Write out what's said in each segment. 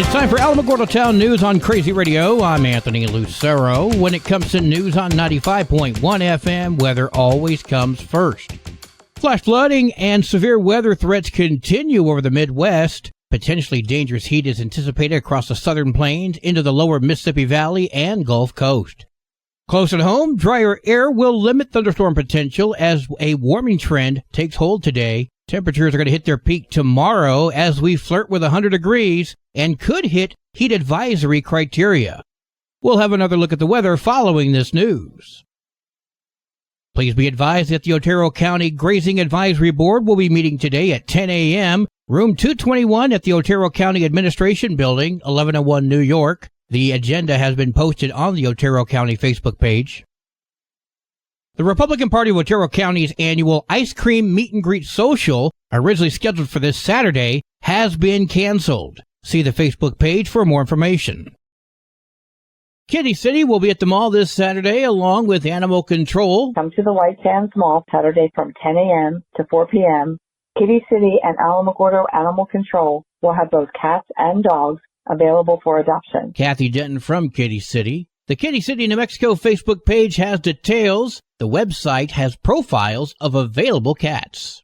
It's time for Alamogordo Town News on Crazy Radio. I'm Anthony Lucero. When it comes to news on 95.1 FM, weather always comes first. Flash flooding and severe weather threats continue over the Midwest. Potentially dangerous heat is anticipated across the southern plains into the lower Mississippi Valley and Gulf Coast. Close at home, drier air will limit thunderstorm potential as a warming trend takes hold today. Temperatures are going to hit their peak tomorrow as we flirt with 100 degrees and could hit heat advisory criteria. We'll have another look at the weather following this news. Please be advised that the Otero County Grazing Advisory Board will be meeting today at 10 a.m., room 221 at the Otero County Administration Building, 1101 New York. The agenda has been posted on the Otero County Facebook page. The Republican Party of Otero County's annual ice cream meet and greet social, originally scheduled for this Saturday, has been canceled. See the Facebook page for more information. Kitty City will be at the mall this Saturday along with Animal Control. Come to the White Sands Mall Saturday from 10 a.m. to 4 p.m. Kitty City and Alamogordo Animal Control will have both cats and dogs available for adoption. Kathy Denton from Kitty City. The Kitty City, New Mexico Facebook page has details. The website has profiles of available cats.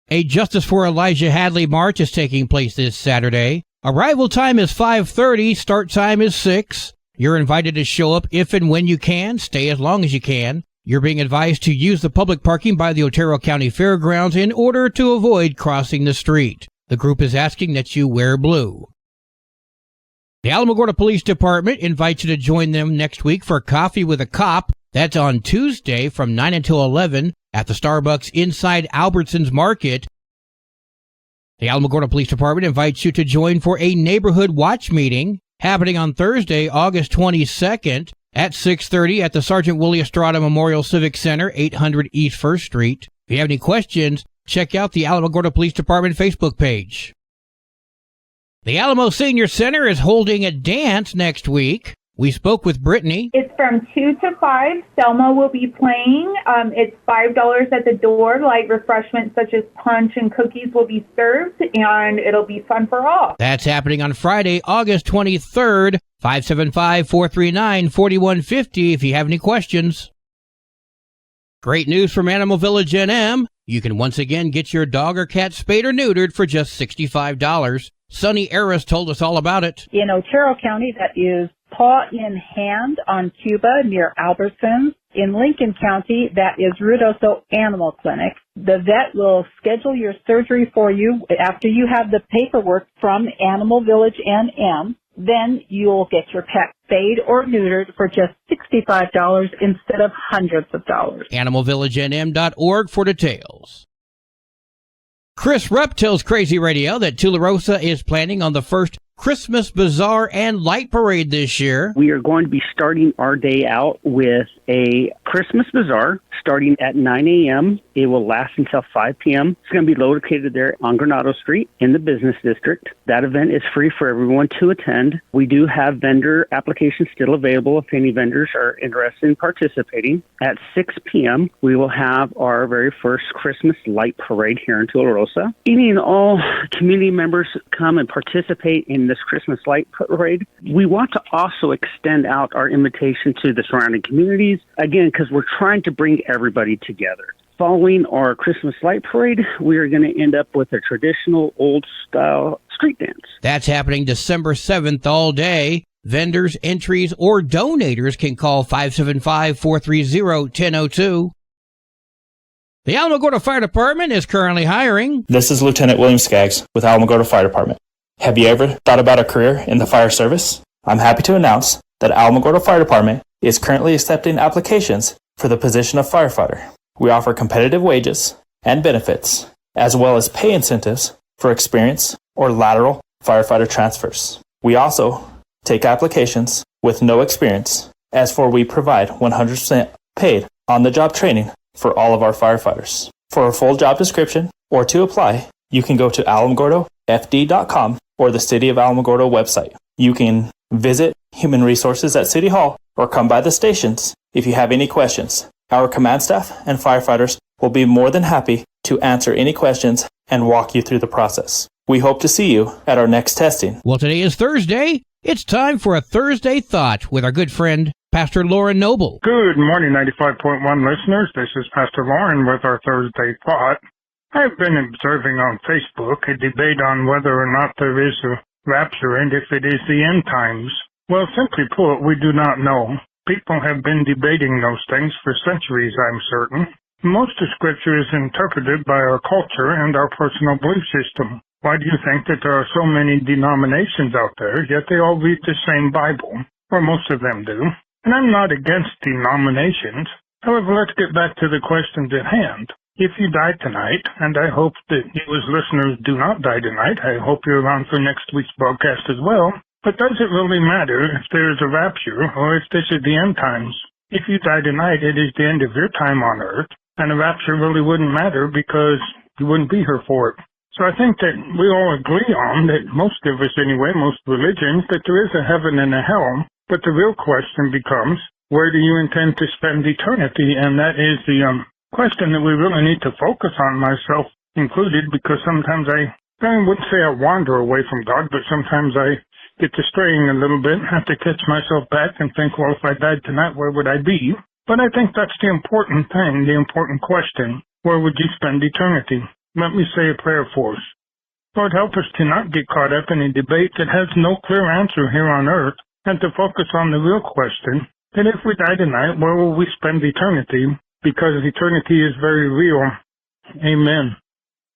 A Justice for Elijah Hadley march is taking place this Saturday. Arrival time is 5:30, start time is 6. You're invited to show up if and when you can, stay as long as you can. You're being advised to use the public parking by the Otero County Fairgrounds in order to avoid crossing the street. The group is asking that you wear blue. The Alamogordo Police Department invites you to join them next week for Coffee with a Cop. That's on Tuesday from 9 until 11 at the Starbucks inside Albertsons Market. The Alamogordo Police Department invites you to join for a neighborhood watch meeting happening on Thursday, August 22nd at 6:30 at the Sergeant Willie Estrada Memorial Civic Center, 800 East 1st Street. If you have any questions, check out the Alamogordo Police Department Facebook page. The Alamo Senior Center is holding a dance next week. We spoke with Brittany. It's from 2 to 5. Selma will be playing. It's $5 at the door. Light refreshments such as punch and cookies will be served, and it'll be fun for all. That's happening on Friday, August 23rd, 575-439-4150 if you have any questions. Great news from Animal Village NM. You can once again get your dog or cat spayed or neutered for just $65. Sonny Aris told us all about it. In Otero County, that is Paw in Hand on Cuba near Albertsons. In Lincoln County, that is Ruidoso Animal Clinic. The vet will schedule your surgery for you after you have the paperwork from Animal Village NM. Then you'll get your pet spayed or neutered for just $65 instead of hundreds of dollars. AnimalVillageNM.org for details. Chris Rupp tells Crazy Radio that Tularosa is planning on the first Christmas Bazaar and Light Parade this year. We are going to be starting our day out with a Christmas Bazaar starting at 9 a.m. It will last until 5 p.m. It's going to be located there on Granado Street in the business district. That event is free for everyone to attend. We do have vendor applications still available if any vendors are interested in participating. At 6 p.m., we will have our very first Christmas Light Parade here in Tularosa. Any and all community members come and participate in this Christmas Light Parade. We want to also extend out our invitation to the surrounding communities, again, because we're trying to bring everybody together. Following our Christmas Light Parade, we are going to end up with a traditional old-style street dance. That's happening December 7th all day. Vendors, entries, or donators can call 575-430-1002. The Alamogordo Fire Department is currently hiring. This is Lieutenant William Skaggs with Alamogordo Fire Department. Have you ever thought about a career in the fire service? I'm happy to announce that Alamogordo Fire Department is currently accepting applications for the position of firefighter. We offer competitive wages and benefits, as well as pay incentives for experience or lateral firefighter transfers. We also take applications with no experience. As for we provide 100% paid on-the-job training for all of our firefighters. For a full job description or to apply, you can go to alamogordofd.com or the City of Alamogordo website. You can visit Human Resources at City Hall or come by the stations if you have any questions. Our command staff and firefighters will be more than happy to answer any questions and walk you through the process. We hope to see you at our next testing. Well, today is Thursday. It's time for a Thursday Thought with our good friend, Pastor Lauren Noble. Good morning, 95.1 listeners. This is Pastor Lauren with our Thursday Thought. I've been observing on Facebook a debate on whether or not there is a rapture and if it is the end times. Well, simply put, we do not know. People have been debating those things for centuries, I'm certain. Most of Scripture is interpreted by our culture and our personal belief system. Why do you think that there are so many denominations out there, yet they all read the same Bible? Or most of them do. And I'm not against denominations. However, let's get back to the questions at hand. If you die tonight, and I hope that you as listeners do not die tonight, I hope you're around for next week's broadcast as well, but does it really matter if there is a rapture or if this is the end times? If you die tonight, it is the end of your time on earth, and a rapture really wouldn't matter because you wouldn't be here for it. So I think that we all agree on, that most of us anyway, most religions, that there is a heaven and a hell, but the real question becomes, where do you intend to spend eternity? And that is the question that we really need to focus on, myself included, because sometimes I wouldn't say I wander away from God, but sometimes I get to straying a little bit, have to catch myself back and think, well, if I died tonight, where would I be? But I think that's the important thing, the important question. Where would you spend eternity? Let me say a prayer for us. Lord, help us to not get caught up in a debate that has no clear answer here on earth, and to focus on the real question, that if we die tonight, where will we spend eternity? Because eternity is very real. Amen.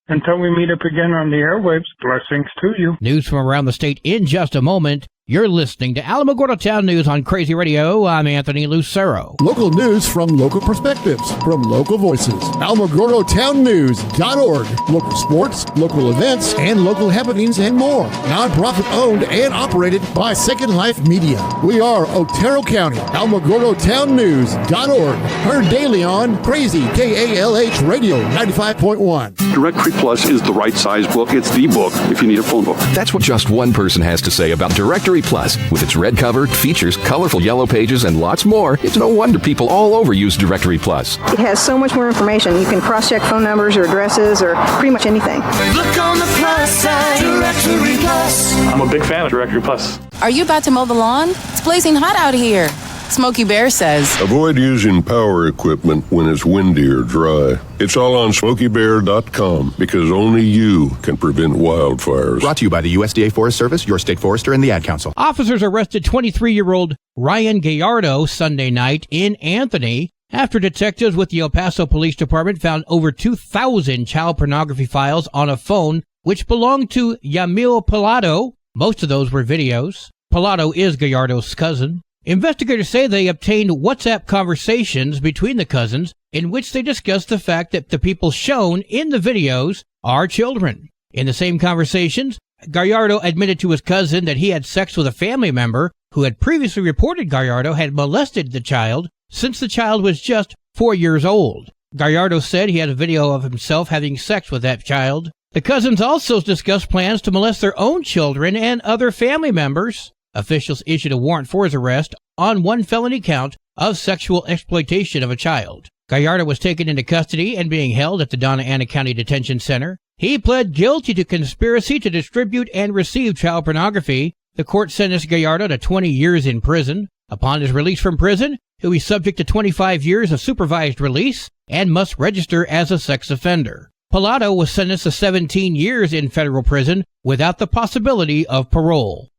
Until we meet up again on the airwaves, blessings to you. News from around the state in just a moment. You're listening to Alamogordo Town News on Crazy Radio. I'm Anthony Lucero. Local news from local perspectives, from local voices. AlamogordoTownNews.org. Local sports, local events, and local happenings and more. Nonprofit owned and operated by Second Life Media. We are Otero County. AlamogordoTownNews.org. Heard daily on Crazy KALH Radio 95.1. Directory Plus is the right size book. It's the book if you need a phone book. That's what just one person has to say about Directory Plus. With its red cover, features, colorful yellow pages, and lots more, it's no wonder people all over use Directory Plus. It has so much more information. You can cross-check phone numbers or addresses or pretty much anything. Look on the plus side, Directory Plus. I'm a big fan of Directory Plus. Are you about to mow the lawn? It's blazing hot out here. Smokey Bear says, avoid using power equipment when it's windy or dry. It's all on SmokeyBear.com because only you can prevent wildfires. Brought to you by the USDA Forest Service, your state forester, and the Ad Council. Officers arrested 23-year-old Ryan Gallardo Sunday night in Anthony after detectives with the El Paso Police Department found over 2,000 child pornography files on a phone which belonged to Yamil Pilato. Most of those were videos. Pilato is Gallardo's cousin. Investigators say they obtained WhatsApp conversations between the cousins in which they discussed the fact that the people shown in the videos are children. In the same conversations, Gallardo admitted to his cousin that he had sex with a family member who had previously reported Gallardo had molested the child since the child was just 4 years old. Gallardo said he had a video of himself having sex with that child. The cousins also discussed plans to molest their own children and other family members. Officials issued a warrant for his arrest on one felony count of sexual exploitation of a child. Gallardo was taken into custody and being held at the Donna Ana County Detention Center. He pled guilty to conspiracy to distribute and receive child pornography. The court sentenced Gallardo to 20 years in prison. Upon his release from prison, he'll be subject to 25 years of supervised release and must register as a sex offender. Pilato was sentenced to 17 years in federal prison without the possibility of parole.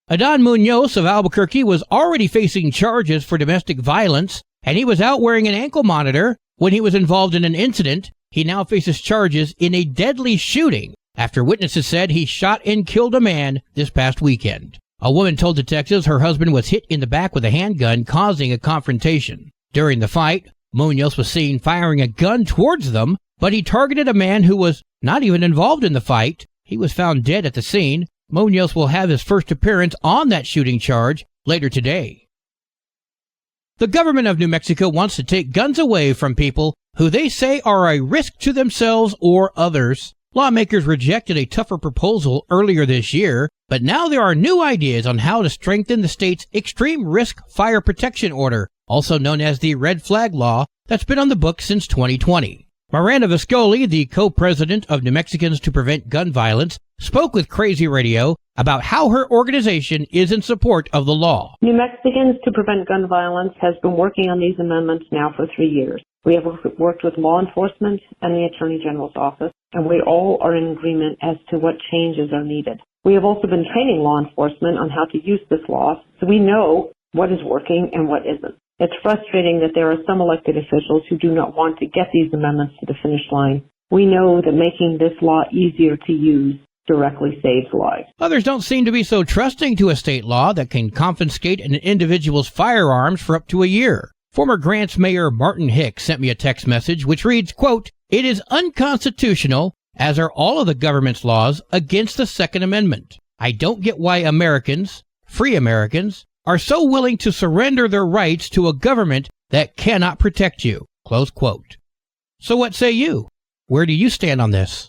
Adon Munoz of Albuquerque was already facing charges for domestic violence, and he was out wearing an ankle monitor when he was involved in an incident. He now faces charges in a deadly shooting after witnesses said he shot and killed a man this past weekend. A woman told detectives her husband was hit in the back with a handgun, causing a confrontation. During the fight, Munoz was seen firing a gun towards them, but he targeted a man who was not even involved in the fight. He was found dead at the scene. Munoz will have his first appearance on that shooting charge later today. The government of New Mexico wants to take guns away from people who they say are a risk to themselves or others. Lawmakers rejected a tougher proposal earlier this year, but now there are new ideas on how to strengthen the state's extreme risk fire protection order, also known as the Red Flag Law, that's been on the books since 2020. Miranda Viscoli, the co-president of New Mexicans to Prevent Gun Violence, spoke with Crazy Radio about how her organization is in support of the law. New Mexicans to Prevent Gun Violence has been working on these amendments now for 3 years. We have worked with law enforcement and the Attorney General's office, and we all are in agreement as to what changes are needed. We have also been training law enforcement on how to use this law, so we know what is working and what isn't. It's frustrating that there are some elected officials who do not want to get these amendments to the finish line. We know that making this law easier to use directly saves lives. Others don't seem to be so trusting to a state law that can confiscate an individual's firearms for up to a year. Former Grants Mayor Martin Hicks sent me a text message which reads, quote, "It is unconstitutional, as are all of the government's laws, against the Second Amendment. I don't get why Americans, free Americans, are so willing to surrender their rights to a government that cannot protect you." Close quote. So what say you? Where do you stand on this?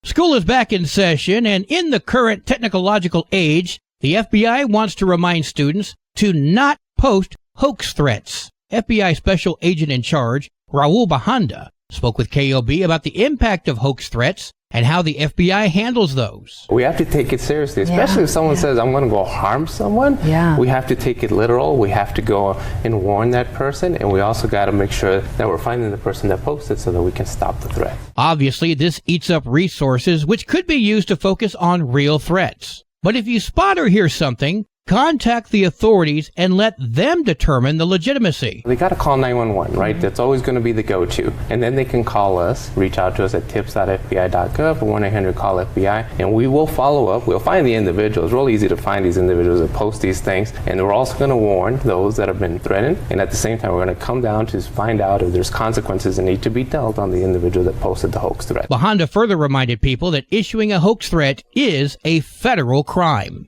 School is back in session, and in the current technological age, the FBI wants to remind students to not post hoax threats. FBI Special Agent in Charge, Raul Bahanda, spoke with KOB about the impact of hoax threats and how the FBI handles those. We have to take it seriously, especially if someone says, I'm going to go harm someone. We have to take it literal. We have to go and warn that person, and we also got to make sure that we're finding the person that posted so that we can stop the threat. Obviously, this eats up resources which could be used to focus on real threats. But if you spot or hear something, contact the authorities and let them determine the legitimacy. They got to call 911, right? That's always going to be the go-to. And then they can call us, reach out to us at tips.fbi.gov or 1-800-CALL-FBI, and we will follow up. We'll find the individuals. It's real easy to find these individuals that post these things, and we're also going to warn those that have been threatened. And at the same time, we're going to come down to find out if there's consequences that need to be dealt on the individual that posted the hoax threat. Bahanda further reminded people that issuing a hoax threat is a federal crime.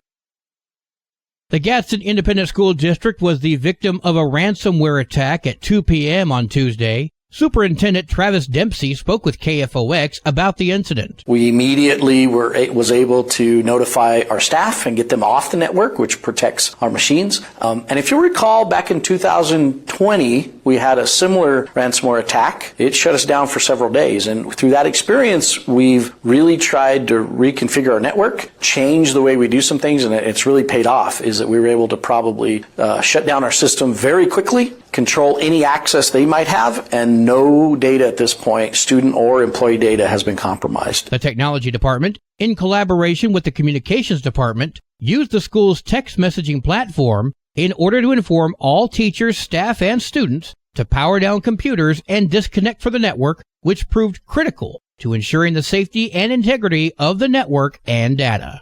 The Gadsden Independent School District was the victim of a ransomware attack at 2 p.m. on Tuesday. Superintendent Travis Dempsey spoke with KFOX about the incident. We immediately was able to notify our staff and get them off the network, which protects our machines. And if you recall, back in 2020, we had a similar ransomware attack. It shut us down for several days. And through that experience, we've really tried to reconfigure our network, change the way we do some things, and it's really paid off, is that we were able to probably shut down our system very quickly, control any access they might have, and no data at this point, student or employee data, has been compromised. The technology department, in collaboration with the communications department, used the school's text messaging platform in order to inform all teachers, staff, and students to power down computers and disconnect from the network, which proved critical to ensuring the safety and integrity of the network and data.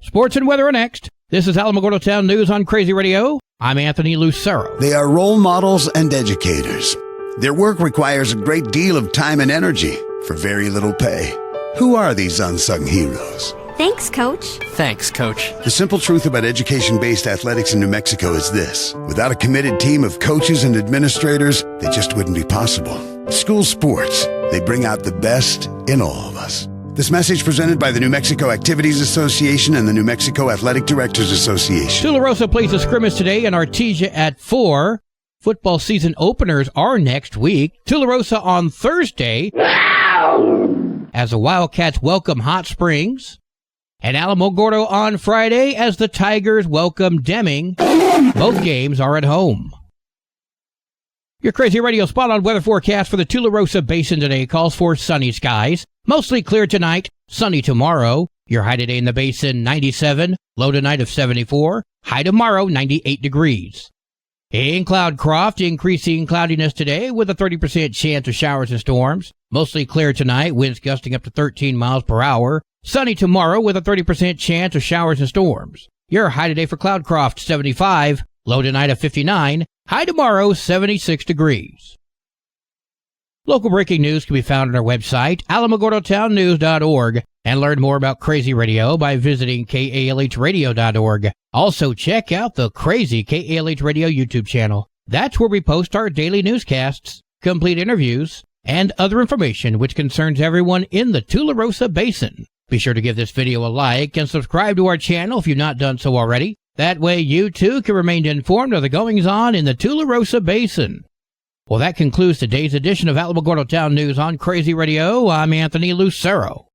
Sports and weather are next. This is Alamogordo Town News on Crazy Radio. I'm Anthony Lucero. They are role models and educators. Their work requires a great deal of time and energy for very little pay. Who are these unsung heroes? Thanks, Coach. Thanks, Coach. The simple truth about education-based athletics in New Mexico is this. Without a committed team of coaches and administrators, they just wouldn't be possible. School sports, they bring out the best in all of us. This message presented by the New Mexico Activities Association and the New Mexico Athletic Directors Association. Tularosa plays a scrimmage today in Artesia at 4. Football season openers are next week. Tularosa on Thursday as the Wildcats welcome Hot Springs. And Alamogordo on Friday as the Tigers welcome Deming. Both games are at home. Your Crazy Radio spot-on weather forecast for the Tularosa Basin today calls for sunny skies. Mostly clear tonight, sunny tomorrow. Your high today in the basin, 97. Low tonight of 74. High tomorrow, 98 degrees. In Cloudcroft, increasing cloudiness today with a 30% chance of showers and storms. Mostly clear tonight, winds gusting up to 13 miles per hour. Sunny tomorrow with a 30% chance of showers and storms. Your high today for Cloudcroft, 75. Low tonight of 59. High tomorrow, 76 degrees. Local breaking news can be found on our website, alamogordotownnews.org, and learn more about Crazy Radio by visiting KALHradio.org. Also, check out the Crazy KALH Radio YouTube channel. That's where we post our daily newscasts, complete interviews, and other information which concerns everyone in the Tularosa Basin. Be sure to give this video a like and subscribe to our channel if you've not done so already. That way you too can remain informed of the goings-on in the Tularosa Basin. Well, that concludes today's edition of Alamogordo Town News on Crazy Radio. I'm Anthony Lucero.